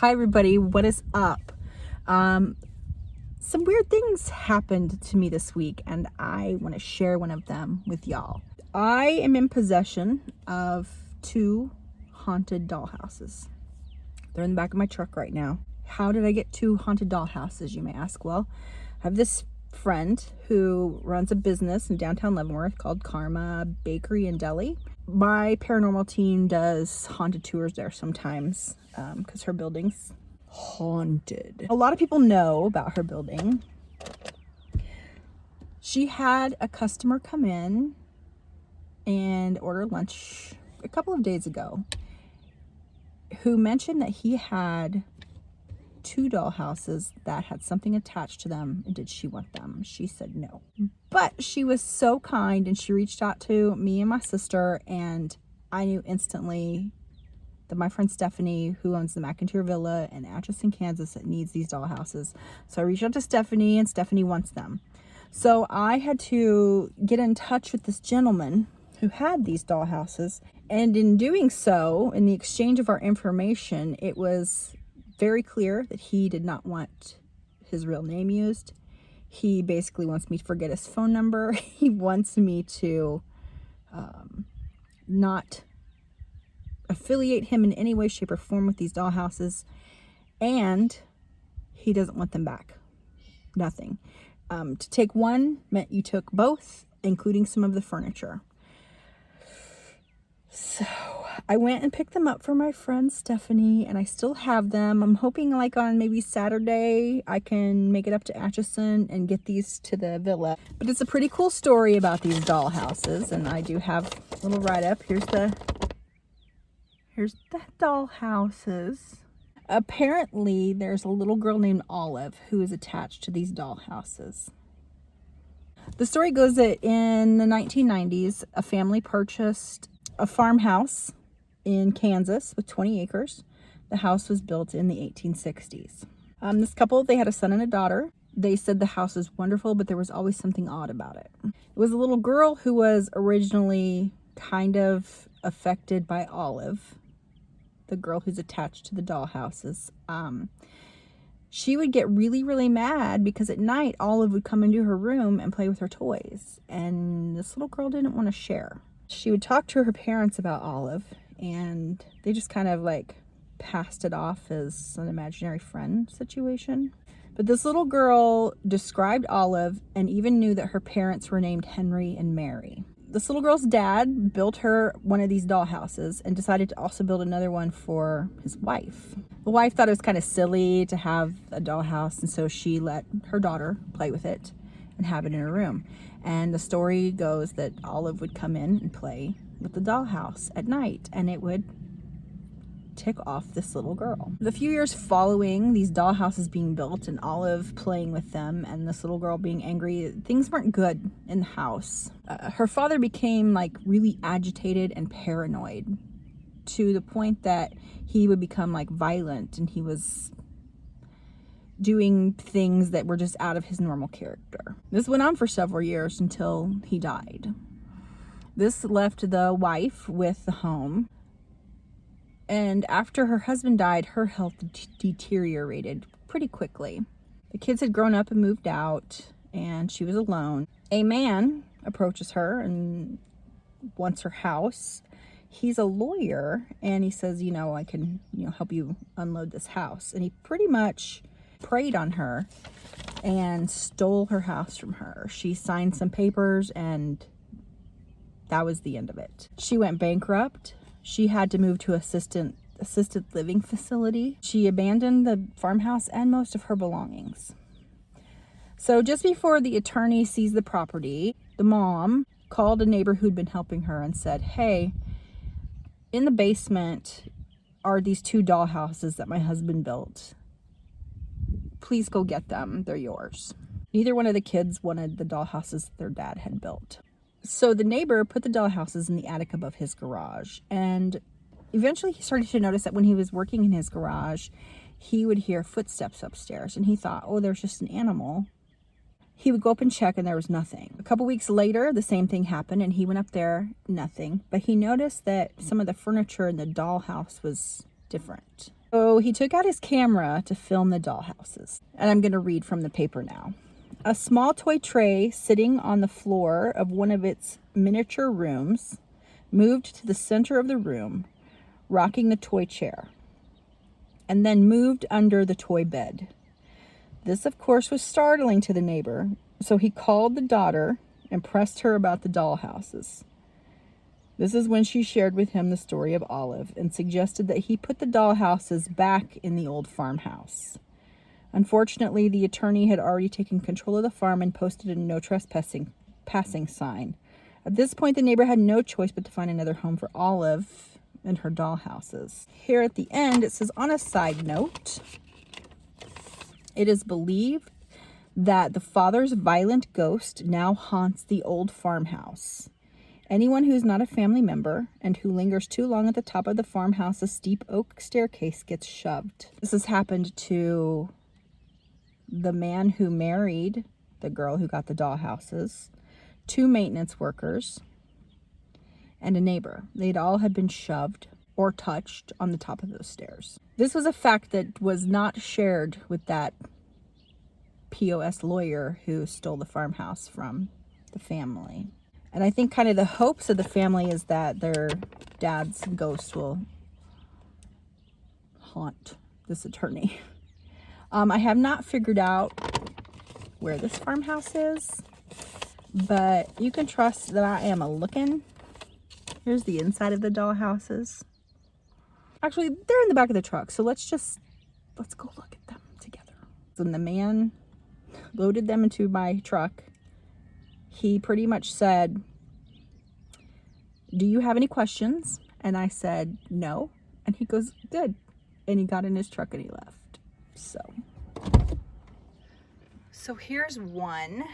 Hi everybody, what is up? Some weird things happened to me this week and I want to share one of them with y'all. I am in possession of 2 haunted dollhouses. They're in the back of my truck right now. How did I get 2 haunted dollhouses, you may ask? Well, I have this friend who runs a business in downtown Leavenworth called Karma Bakery and Deli. My paranormal team does haunted tours there sometimes because her building's haunted. A lot of people know about her building. She had a customer come in and order lunch a couple of days ago who mentioned that he had 2 dollhouses that had something attached to them, and did she want them? She said no. But she was so kind and she reached out to me and my sister, and I knew instantly that my friend Stephanie, who owns the McIntyre Villa in Atchison, Kansas, that needs these dollhouses. So I reached out to Stephanie and Stephanie wants them. So I had to get in touch with this gentleman who had these dollhouses, and in doing so, in the exchange of our information, it was very clear that he did not want his real name used. He basically wants me to forget his phone number. He wants me to not affiliate him in any way, shape, or form with these dollhouses. And he doesn't want them back. Nothing. To take one meant you took both, including some of the furniture. So I went and picked them up for my friend Stephanie, and I still have them. I'm hoping like on maybe Saturday I can make it up to Atchison and get these to the villa. But it's a pretty cool story about these dollhouses, and I do have a little write-up. Here's the dollhouses. Apparently there's a little girl named Olive who is attached to these dollhouses. The story goes that in the 1990s, a family purchased a farmhouse in Kansas with 20 acres. The house was built in the 1860s. This couple, they had a son and a daughter. They said the house was wonderful, but there was always something odd about it. It was a little girl who was originally kind of affected by Olive, the girl who's attached to the dollhouses. She would get really, really mad because at night Olive would come into her room and play with her toys, and this little girl didn't want to share. She would talk to her parents about Olive, and they just kind of like passed it off as an imaginary friend situation. But this little girl described Olive and even knew that her parents were named Henry and Mary. This little girl's dad built her one of these dollhouses and decided to also build another one for his wife. The wife thought it was kind of silly to have a dollhouse, and so she let her daughter play with it and have it in her room. And the story goes that Olive would come in and play with the dollhouse at night, and it would tick off this little girl. The few years following these dollhouses being built and Olive playing with them and this little girl being angry, things weren't good in the house. Her father became like really agitated and paranoid to the point that he would become like violent, and he was doing things that were just out of his normal character. This went on for several years until he died. This left the wife with the home. And after her husband died, her health deteriorated pretty quickly. The kids had grown up and moved out, and she was alone. A man approaches her and wants her house. He's a lawyer, and he says, I can, help you unload this house. And he pretty much preyed on her and stole her house from her. She signed some papers, and that was the end of it. She went bankrupt. She had to move to assisted living facility. She abandoned the farmhouse and most of her belongings. So just before the attorney seized the property, the mom called a neighbor who'd been helping her and said, "Hey, in the basement are these 2 dollhouses that my husband built. Please go get them. They're yours." Neither one of the kids wanted the dollhouses their dad had built. So the neighbor put the dollhouses in the attic above his garage, and eventually he started to notice that when he was working in his garage, he would hear footsteps upstairs, and he thought, oh, there's just an animal. He would go up and check, and there was nothing. A couple weeks later, the same thing happened, and he went up there, nothing. But he noticed that some of the furniture in the dollhouse was different. So he took out his camera to film the dollhouses. And I'm going to read from the paper now. A small toy tray sitting on the floor of one of its miniature rooms moved to the center of the room, rocking the toy chair, and then moved under the toy bed. This, of course, was startling to the neighbor, so he called the daughter and pressed her about the dollhouses. This is when she shared with him the story of Olive and suggested that he put the dollhouses back in the old farmhouse. Unfortunately, the attorney had already taken control of the farm and posted a no trespassing sign. At this point, the neighbor had no choice but to find another home for Olive and her dollhouses. Here at the end, it says, on a side note, it is believed that the father's violent ghost now haunts the old farmhouse. Anyone who is not a family member and who lingers too long at the top of the farmhouse's steep oak staircase gets shoved. This has happened to the man who married the girl who got the dollhouses, 2 maintenance workers, and a neighbor. They'd all had been shoved or touched on the top of those stairs. This was a fact that was not shared with that POS lawyer who stole the farmhouse from the family. And I think kind of the hopes of the family is that their dad's ghost will haunt this attorney. I have not figured out where this farmhouse is, but you can trust that I am a-looking. Here's the inside of the dollhouses. Actually, they're in the back of the truck, so let's go look at them together. When the man loaded them into my truck, he pretty much said, "Do you have any questions?" And I said, "No." And he goes, "Good." And he got in his truck and he left. So here's one,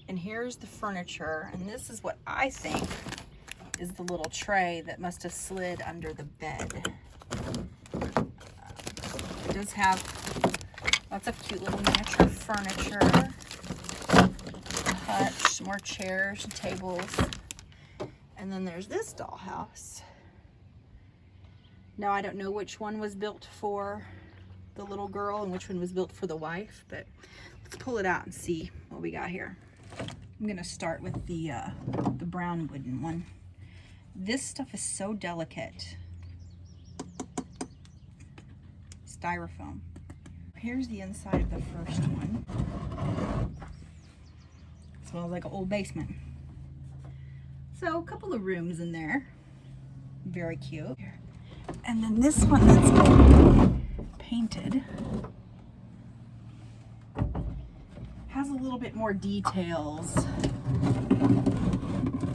and here's the furniture, and this is what I think is the little tray that must have slid under the bed. It does have lots of cute little miniature furniture, hutch, more chairs, tables, and then there's this dollhouse. Now I don't know which one was built for the little girl and which one was built for the wife, but let's pull it out and see what we got here. I'm gonna start with the brown wooden one. This stuff is so delicate. Styrofoam. Here's the inside of the first one. It smells like an old basement. So a couple of rooms in there. Very cute. And then this one that's been painted has a little bit more details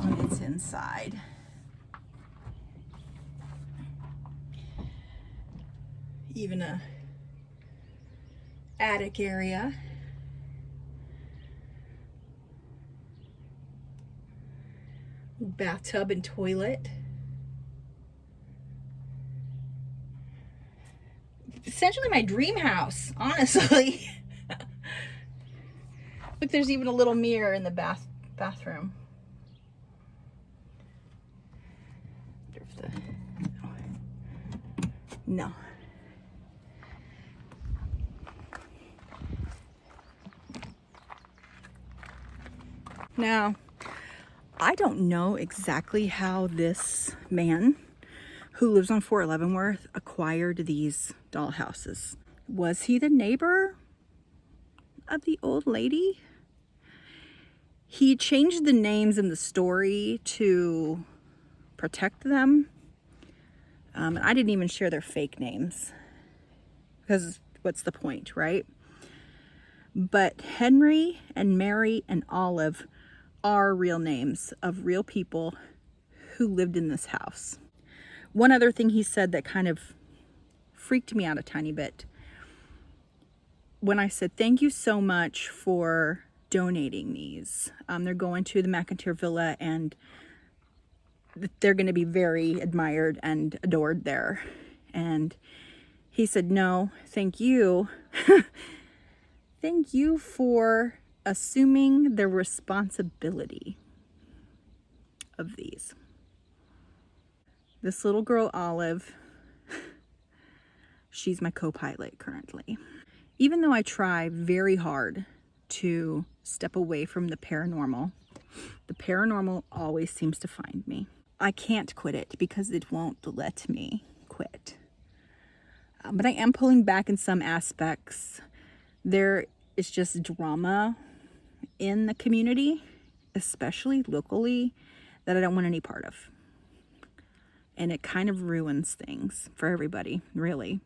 on its inside. Even a attic area. Bathtub and toilet. Essentially my dream house, honestly. Look, there's even a little mirror in the bathroom. No. Now, I don't know exactly how this man who lives on Fort Leavenworth acquired these dollhouses. Was he the neighbor of the old lady? He changed the names in the story to protect them. And I didn't even share their fake names because what's the point, right? But Henry and Mary and Olive are real names of real people who lived in this house. One other thing he said that kind of freaked me out a tiny bit. When I said, "Thank you so much for donating these. They're going to the McIntyre Villa and they're going to be very admired and adored there." And he said, "No, thank you." Thank you for assuming the responsibility of these. This little girl, Olive, She's my co-pilot currently. Even though I try very hard to step away from the paranormal always seems to find me. I can't quit it because it won't let me quit. But I am pulling back in some aspects. There is just drama in the community, especially locally, that I don't want any part of. And it kind of ruins things for everybody, really.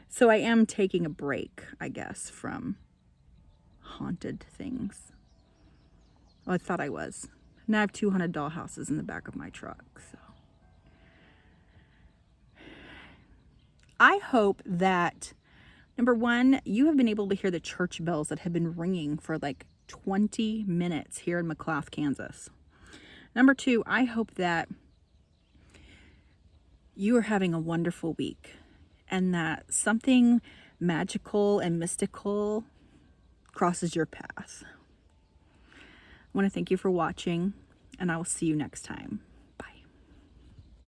So I am taking a break, I guess, from haunted things. Well, I thought I was. Now I have 200 dollhouses in the back of my truck, so. I hope that, number one, you have been able to hear the church bells that have been ringing for like 20 minutes here in McCloud, Kansas. Number two, I hope that you are having a wonderful week and that something magical and mystical crosses your path. I want to thank you for watching, and I will see you next time.